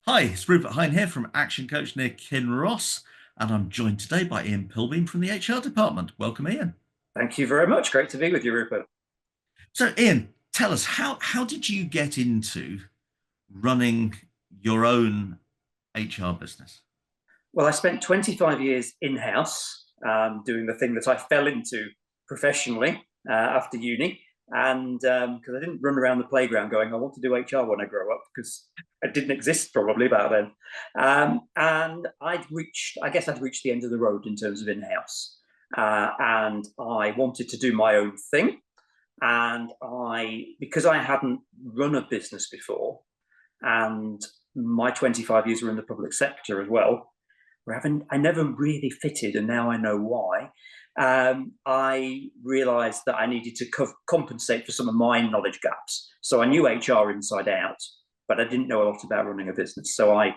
Hi, it's Rupert Hine here from Action Coach near Kinross, and I'm joined today by Ian Pilbeam from the HR department. Welcome, Ian. Thank you very much. Great to be with you, Rupert. So, Ian, tell us how did you get into running your own HR business? Well, I spent 25 years in-house doing the thing that I fell into professionally after uni. And because I didn't run around the playground going, I want to do HR when I grow up, because it didn't exist probably about then. And I guess I'd reached the end of the road in terms of in-house. And I wanted to do my own thing. And because I hadn't run a business before, and my 25 years were in the public sector as well, I never really fitted, and now I know why. I realised that I needed to compensate for some of my knowledge gaps. So I knew HR inside out, but I didn't know a lot about running a business. So a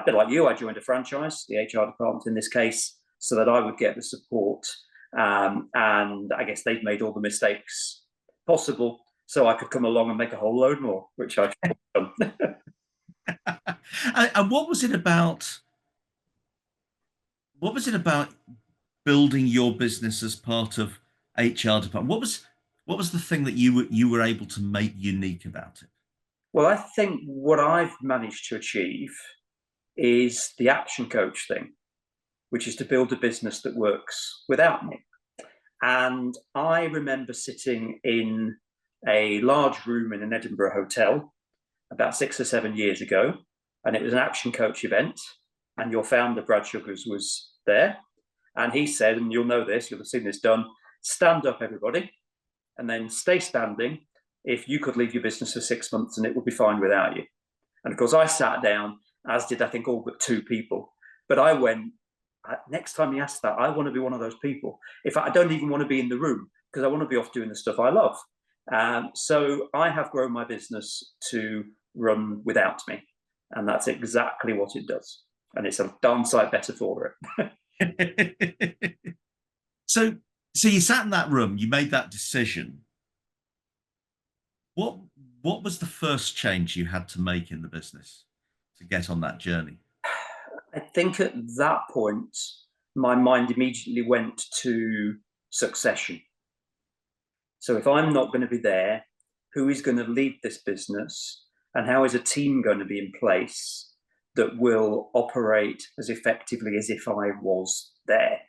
bit like you, I joined a franchise, the HR department in this case, so that I would get the support. And I guess they've made all the mistakes possible, so I could come along and make a whole load more, which I've done. And what was it about? What was it about building your business as part of HR department? What was the thing that you were able to make unique about it? Well, I think what I've managed to achieve is the action coach thing, which is to build a business that works without me. And I remember sitting in a large room in an Edinburgh hotel about 6 or 7 years ago, and it was an action coach event, and your founder, Brad Sugars, was there. And he said, and you'll know this, you'll have seen this done, stand up, everybody, and then stay standing if you could leave your business for 6 months and it would be fine without you. And of course, I sat down, as did I think all but two people. But I went, next time he asks that, I want to be one of those people. If I don't even want to be in the room, because I want to be off doing the stuff I love. So I have grown my business to run without me. And that's exactly what it does. And it's a darn sight better for it. So, so you sat in that room, you made that decision. What what was the first change you had to make in the business to get on that journey? I think at that point, my mind immediately went to succession. So if I'm not going to be there, who is going to lead this business, and how is a team going to be in place that will operate as effectively as if I was there?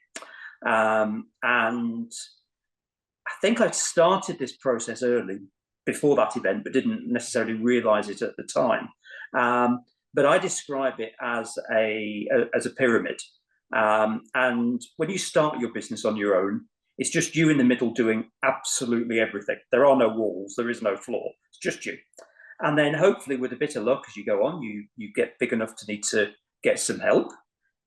And I think I started this process early before that event, but didn't necessarily realize it at the time. But I describe it as a pyramid. And when you start your business on your own, it's just you in the middle doing absolutely everything. There are no walls, there is no floor. It's just you. And then hopefully, with a bit of luck, as you go on, you get big enough to need to get some help,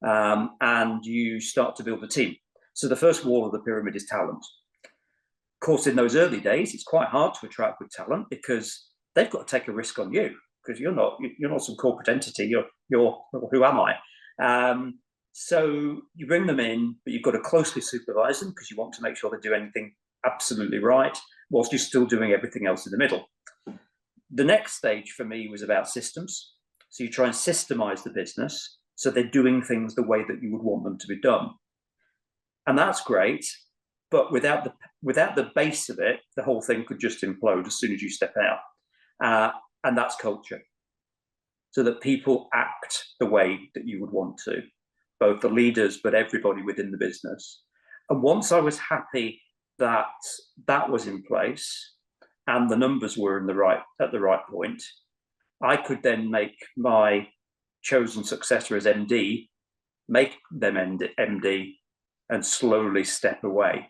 and you start to build a team. So the first wall of the pyramid is talent. Of course, in those early days, it's quite hard to attract good talent because they've got to take a risk on you, because you're not some corporate entity. You're who am I? So you bring them in, but you've got to closely supervise them because you want to make sure they do anything absolutely right, whilst you're still doing everything else in the middle. The next stage for me was about systems. So you try and systemize the business so they're doing things the way that you would want them to be done. And that's great, but without the base of it, the whole thing could just implode as soon as you step out. And that's culture, so that people act the way that you would want to, both the leaders, but everybody within the business. And once I was happy that that was in place and the numbers were at the right point, I could then make my chosen successor as MD, make them MD, and slowly step away.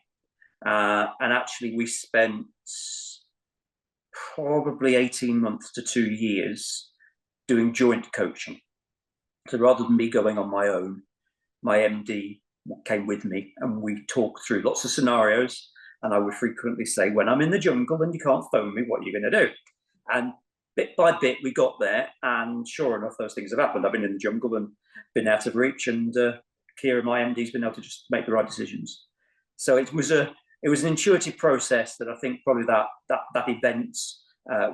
And actually, we spent probably 18 months to 2 years doing joint coaching. So rather than me going on my own, my MD came with me and we talked through lots of scenarios. And I would frequently say, when I'm in the jungle and you can't phone me, what are you going to do? And bit by bit, we got there. And sure enough, those things have happened. I've been in the jungle and been out of reach. And Kira, my MD's been able to just make the right decisions. So it was an intuitive process that I think probably that event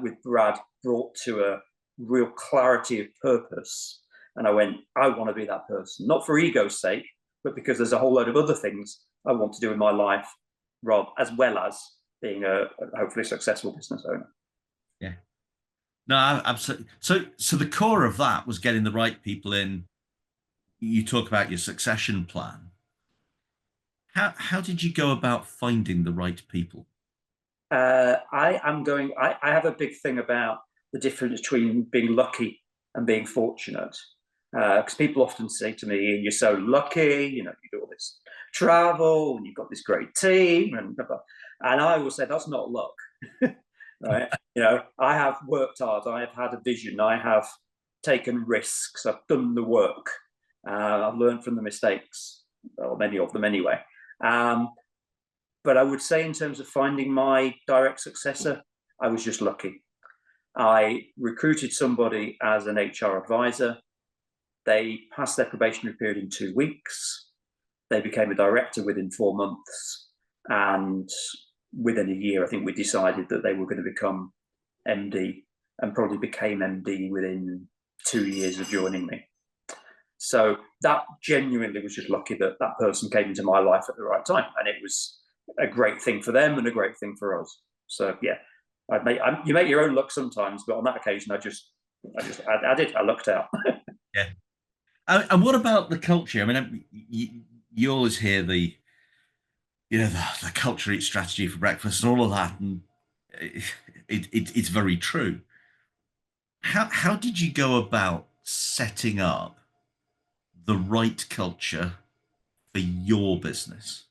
with Brad brought to a real clarity of purpose And I went, I want to be that person, not for ego's sake, but because there's a whole load of other things I want to do in my life, as well as being a hopefully successful business owner. Yeah. No, absolutely. So the core of that was getting the right people in. You talk about your succession plan. How did you go about finding the right people? I have a big thing about the difference between being lucky and being fortunate. Because people often say to me, "You're so lucky, you do all this travel and you've got this great team," and I always say that's not luck, right? I have worked hard, I have had a vision, I have taken risks, I've done the work, I've learned from the mistakes, or many of them anyway. But I would say, in terms of finding my direct successor, I was just lucky. I recruited somebody as an HR advisor. They passed their probationary period in 2 weeks. They became a director within 4 months. And within a year, I think we decided that they were going to become MD, and probably became MD within 2 years of joining me. So that genuinely was just lucky that that person came into my life at the right time. And it was a great thing for them and a great thing for us. So yeah, you make your own luck sometimes, but on that occasion, I lucked out. Yeah. And what about the culture? I mean, you always hear the culture eats strategy for breakfast and all of that, and it's very true. How did you go about setting up the right culture for your business?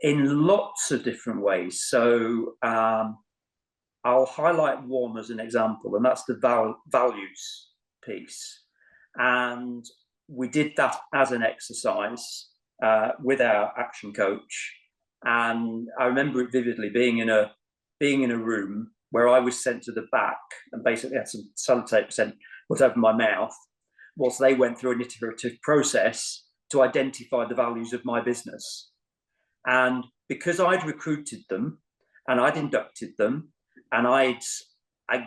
In lots of different ways. So I'll highlight one as an example, and that's the values piece. And we did that as an exercise with our action coach. And I remember it vividly, being in a room where I was sent to the back and basically had some sellotape put over my mouth, whilst they went through an iterative process to identify the values of my business. And because I'd recruited them and I'd inducted them and I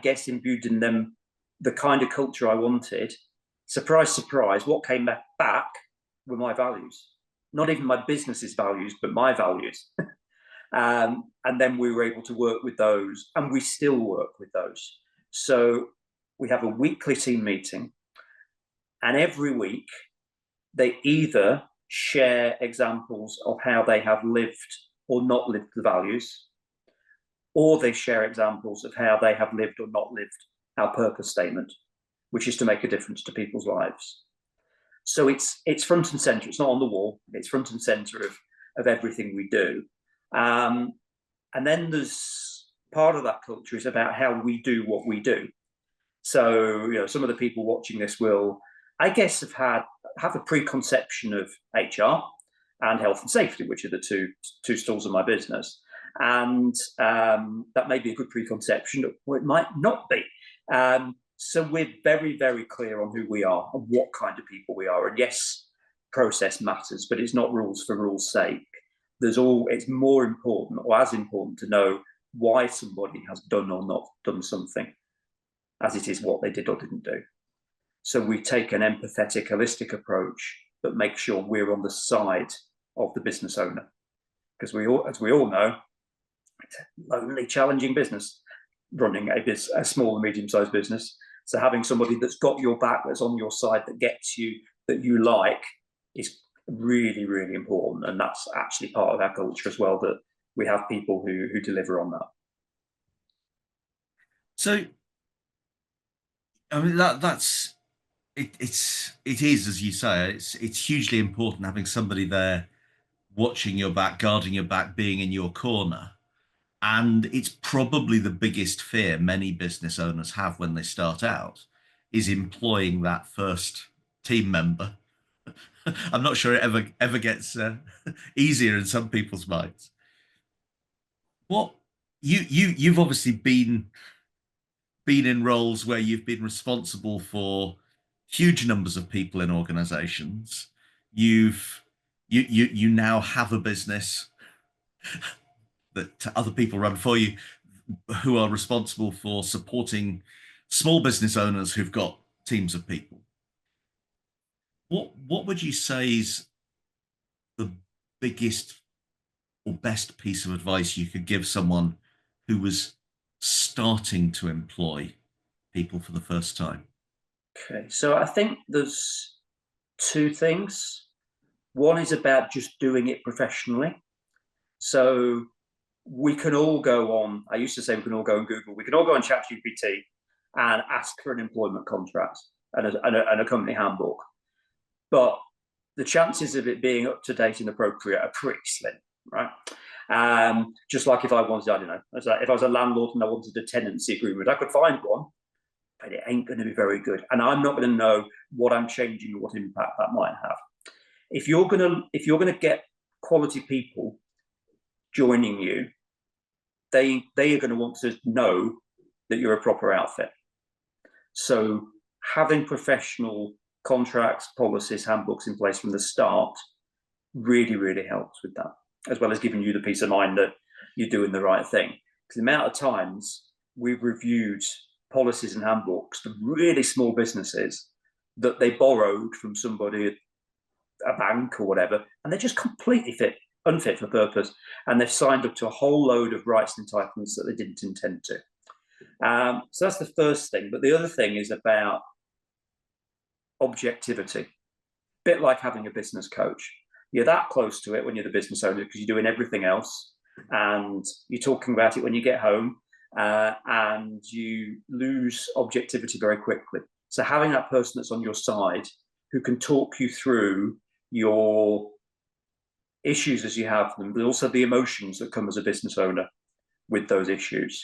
guess, imbued in them the kind of culture I wanted, surprise, surprise, what came back were my values. Not even my business's values, but my values. And then we were able to work with those, and we still work with those. So we have a weekly team meeting, and every week they either share examples of how they have lived or not lived the values, or they share examples of how they have lived or not lived our purpose statement, which is to make a difference to people's lives. So it's front and center. It's not on the wall. It's front and center of everything we do. And then there's part of that culture is about how we do what we do. So some of the people watching this will, I guess, have a preconception of HR and health and safety, which are the two stools of my business. And that may be a good preconception, or it might not be. So we're very, very clear on who we are and what kind of people we are. And yes, process matters, but it's not rules for rules' sake. It's more important, or as important, to know why somebody has done or not done something, as it is what they did or didn't do. So we take an empathetic, holistic approach, but make sure we're on the side of the business owner. Because as we all know, it's a lonely, challenging business, running a small and medium-sized business. So having somebody that's got your back, that's on your side, that gets you, that you like, is really, really important. And that's actually part of our culture as well, that we have people who deliver on that. So, I mean, it is, as you say, it's hugely important having somebody there watching your back, guarding your back, being in your corner. And it's probably the biggest fear many business owners have when they start out, is employing that first team member. I'm not sure it ever gets easier in some people's minds. What you've obviously been in roles where you've been responsible for huge numbers of people in organizations. You now have a business that other people run for you, who are responsible for supporting small business owners who've got teams of people. what would you say is the biggest or best piece of advice you could give someone who was starting to employ people for the first time? Okay, so I think there's two things. One is about just doing it professionally. So we can all go on, I used to say we can all go on Google, we can all go on ChatGPT and ask for an employment contract and a company handbook. But the chances of it being up to date and appropriate are pretty slim, right? Just like if I wanted, I don't know, if I was a landlord and I wanted a tenancy agreement, I could find one, but it ain't going to be very good. And I'm not going to know what I'm changing or what impact that might have. If you're gonna get quality people joining you, they are going to want to know that you're a proper outfit. So having professional contracts, policies, handbooks in place from the start really, really helps with that, as well as giving you the peace of mind that you're doing the right thing. Because the amount of times we've reviewed policies and handbooks for really small businesses that they borrowed from somebody, a bank or whatever, and they're just completely unfit for purpose, and they've signed up to a whole load of rights and entitlements that they didn't intend to. So that's the first thing. But the other thing is about objectivity. A bit like having a business coach. You're that close to it when you're the business owner because you're doing everything else, and you're talking about it when you get home, and you lose objectivity very quickly. So having that person that's on your side who can talk you through your issues as you have them, but also the emotions that come as a business owner with those issues.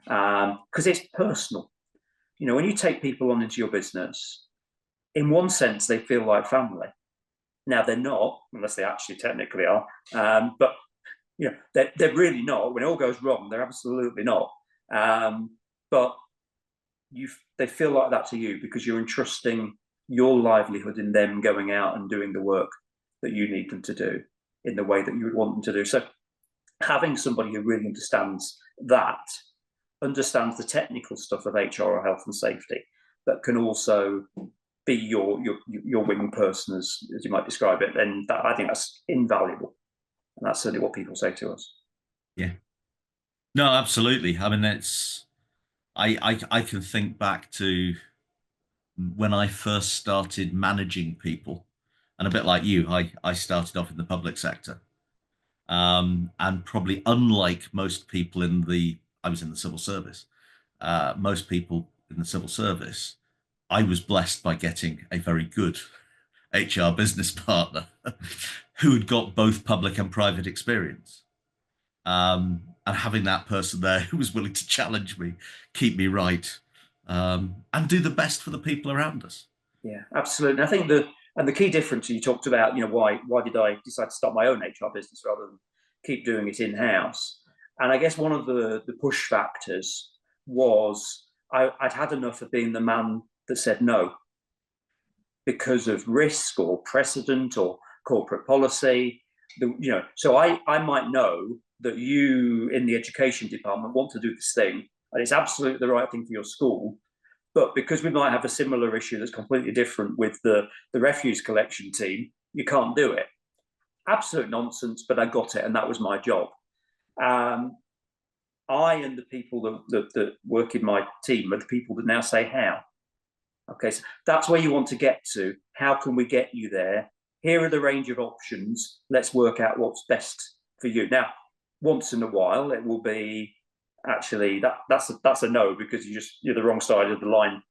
Because it's personal. You know, when you take people on into your business, in one sense, they feel like family. Now, they're not, unless they actually technically are. But, you know, they're really not. When it all goes wrong, they're absolutely not. But they feel like that to you because you're entrusting your livelihood in them going out and doing the work that you need them to do in the way that you would want them to do. So having somebody who really understands that, understands the technical stuff of HR or health and safety, but can also be your wing person, as you might describe it, then that, I think that's invaluable. And that's certainly what people say to us. Yeah. No, absolutely. I mean, I can think back to when I first started managing people, and a bit like you, I started off in the public sector. And probably unlike most people I was in the civil service. Most people in the civil service, I was blessed by getting a very good HR business partner who had got both public and private experience. And having that person there who was willing to challenge me, keep me right, and do the best for the people around us. Yeah, absolutely. I think the key difference you talked about, you know, why did I decide to start my own HR business rather than keep doing it in house? And I guess one of the push factors was I'd had enough of being the man that said no because of risk or precedent or corporate policy. You know, so I might know that you in the education department want to do this thing, and it's absolutely the right thing for your school. But because we might have a similar issue that's completely different with the refuse collection team, you can't do it. Absolute nonsense, but I got it, and that was my job. I and the people that work in my team are the people that now say how. Okay, so that's where you want to get to. How can we get you there? Here are the range of options. Let's work out what's best for you. Now, once in a while, it will be actually that's a no because you're the wrong side of the line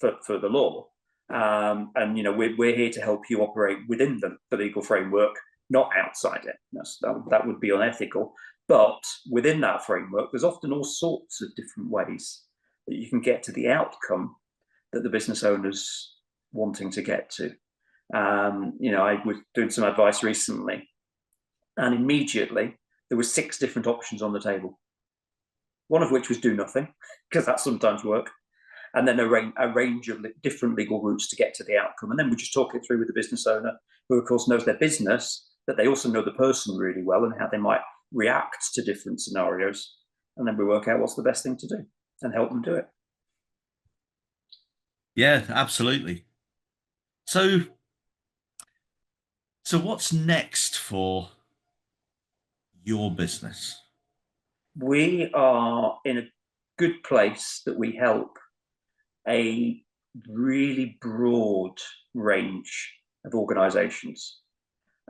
for the law. And you know we're here to help you operate within the legal framework, not outside it. That would be unethical. But within that framework, there's often all sorts of different ways that you can get to the outcome that the business owner's wanting to get to. You know, I was doing some advice recently, and immediately there were 6 different options on the table. One of which was do nothing, because that sometimes works, and then a range of different legal routes to get to the outcome. And then we just talk it through with the business owner, who of course knows their business, but they also know the person really well and how they might react to different scenarios. And then we work out what's the best thing to do and help them do it. Yeah, absolutely. So So what's next for your business? We are in a good place that we help a really broad range of organizations.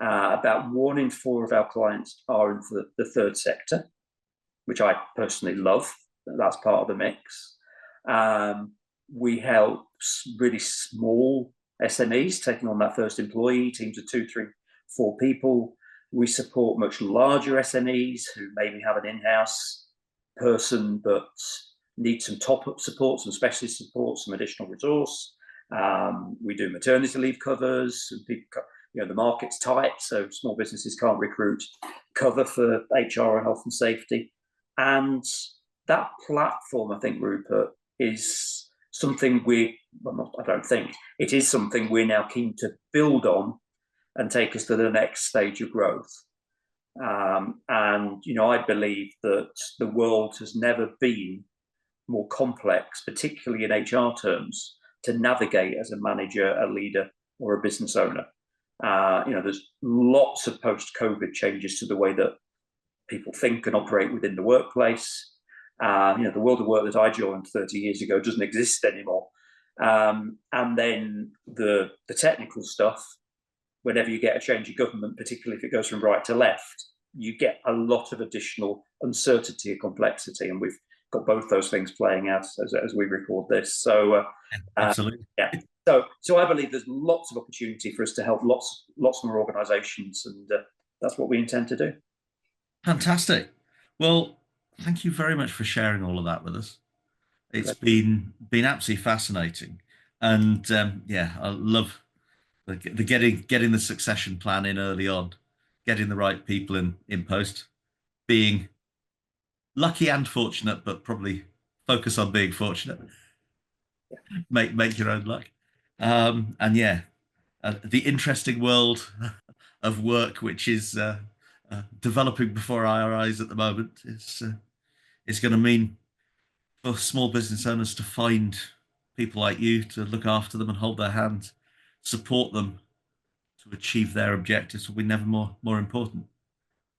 About 1 in 4 of our clients are in the third sector, which I personally love. That's part of the mix. We help really small SMEs taking on that first employee, teams of 2, 3, 4 people. We support much larger SMEs who maybe have an in-house person but need some top-up support, some specialist support, some additional resource. We do maternity leave covers. People, the market's tight, so small businesses can't recruit cover for HR and health and safety. And that platform, I think, Rupert, is something I don't think, it is something we're now keen to build on and take us to the next stage of growth. And I believe that the world has never been more complex, particularly in HR terms, to navigate as a manager, a leader, or a business owner. There's lots of post-COVID changes to the way that people think and operate within the workplace. The world of work that I joined 30 years ago doesn't exist anymore. And then the technical stuff, whenever you get a change of government, particularly if it goes from right to left, you get a lot of additional uncertainty and complexity. And we've got both those things playing out as we record this. So, Absolutely. yeah. So I believe there's lots of opportunity for us to help lots more organisations, and that's what we intend to do. Fantastic. Well, thank you very much for sharing all of that with us. It's Great. been absolutely fascinating, and yeah, I love the getting the succession plan in early on, getting the right people in post, being lucky and fortunate, but probably focus on being fortunate. Make your own luck, and yeah, the interesting world of work, which is developing before our eyes at the moment, is going to mean for small business owners to find people like you to look after them and hold their hand, support them to achieve their objectives will be never more important.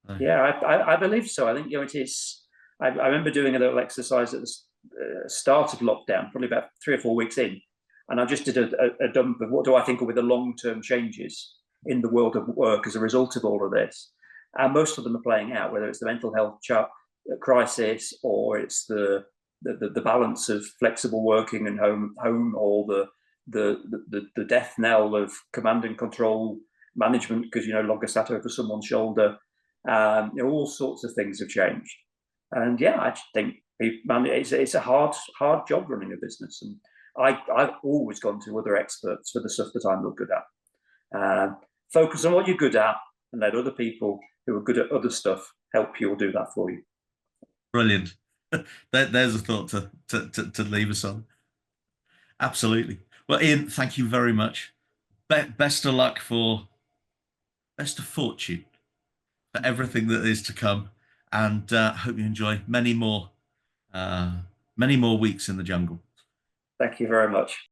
So, Yeah, I believe so. I think it is. I remember doing a little exercise at the start of lockdown, probably about 3 or 4 weeks in, and I just did a dump of what do I think will be the long-term changes in the world of work as a result of all of this. And most of them are playing out, whether it's the mental health crisis or it's the balance of flexible working and home, or the death knell of command and control management because you're no longer sat over someone's shoulder. All sorts of things have changed, and yeah, I think it's a hard job running a business, and I've always gone to other experts for the stuff that I'm not good at. Focus on what you're good at, and let other people who are good at other stuff help you or do that for you. brilliant. There's a thought to leave us on. Absolutely. Well, Ian, thank you very much. Best of luck for best of fortune for everything that is to come, and hope you enjoy uh, many more weeks in the jungle. Thank you very much.